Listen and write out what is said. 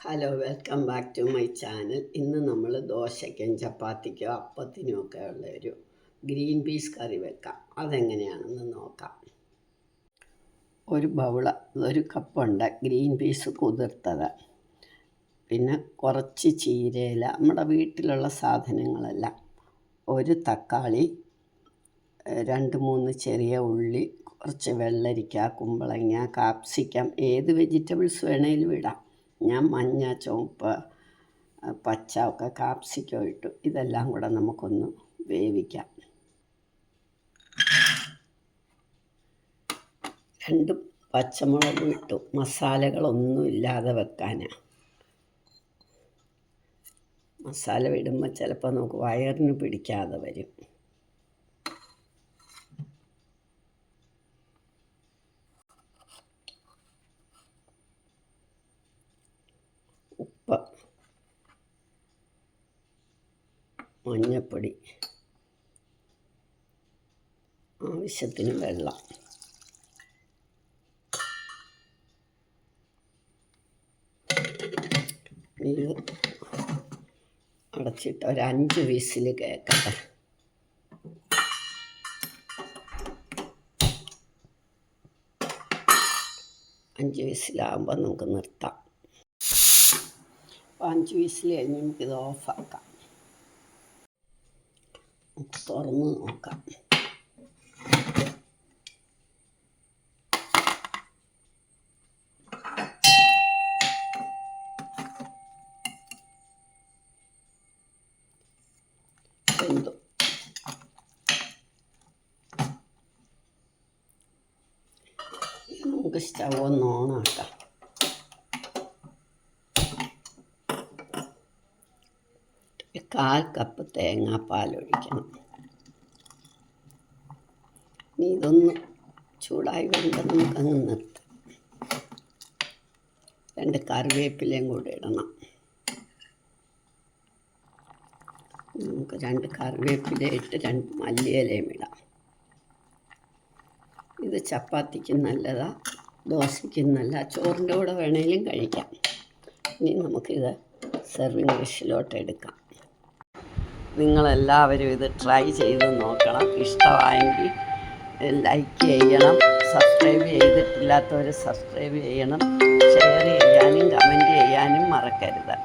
Hello, welcome back to my channel. ഇന്ന് നമ്മൾ ദോശയ്ക്കും ചപ്പാത്തിക്കോ അപ്പത്തിനും ഒക്കെ ഉള്ള ഒരു ഗ്രീൻ പീസ് കറി വെക്കാം. അതെങ്ങനെയാണെന്ന് നോക്കാം. ഒരു കപ്പുണ്ട് ഗ്രീൻ പീസ് കുതിർത്തത്, പിന്നെ കുറച്ച് ചീരയില, നമ്മുടെ വീട്ടിലുള്ള സാധനങ്ങളെല്ലാം, ഒരു തക്കാളി, 2-3 ചെറിയ ഉള്ളി, കുറച്ച് വെള്ളരിക്ക, കുമ്പളങ്ങ, കാപ്സിക്കം, ഏത് വെജിറ്റബിൾസ് വേണേലും ഇടാം. ഞാൻ മഞ്ഞ, ചുവപ്പ്, പച്ച ഒക്കെ കാപ്സിക്കം ഇട്ടു. ഇതെല്ലാം കൂടെ നമുക്കൊന്ന് വേവിക്കാം. 2 പച്ചമുളക് ഇട്ടു. മസാലകളൊന്നും ഇല്ലാതെ വെക്കാനാണ്. മസാല ഇടുമ്പോൾ ചിലപ്പോൾ നമുക്ക് വയറിന് പിടിക്കാതെ വരും. ഉപ്പ്, മഞ്ഞൾപ്പൊടി, ആവശ്യത്തിന് വെള്ളം. ഇത് അടച്ചിട്ട് ഒരു 5 വിസിൽ കേൾക്കട്ടെ. അഞ്ച് വിസിലാകുമ്പോൾ നമുക്ക് നിർത്താം. 5 വിസിൽ കഴിഞ്ഞ് നമുക്കിത് ഓഫാക്കാം. തുറന്ന് നോക്കാം. വെന്തു. നമുക്ക് സ്റ്റൗ ഒന്ന് ഓണാക്കാം. കാൽ കപ്പ് തേങ്ങാപ്പാൽ ഒഴിക്കണം. ഇതൊന്ന് ചൂടായി വരുമ്പോൾ നമുക്കങ്ങ് നിർത്താം. 2 കറിവേപ്പിലയും കൂടെ ഇടണം. നമുക്ക് 2 കറിവേപ്പില ഇട്ട് 2 മല്ലിയിലയും ഇടാം. ഇത് ചപ്പാത്തിക്കും നല്ലതാണ്, ദോശയ്ക്കും നല്ല, ചോറിൻ്റെ കൂടെ വേണേലും കഴിക്കാം. ഇനി നമുക്കിത് സെർവിങ് ഡിഷിലോട്ട് എടുക്കാം. നിങ്ങളെല്ലാവരും ഇത് ട്രൈ ചെയ്ത് നോക്കണം. ഇഷ്ടമായെങ്കിൽ ലൈക്ക് ചെയ്യണം, സബ്സ്ക്രൈബ് ചെയ്തിട്ടില്ലാത്തവർ സബ്സ്ക്രൈബ് ചെയ്യണം, ഷെയർ ചെയ്യാനും കമൻറ്റ് ചെയ്യാനും മറക്കരുത്.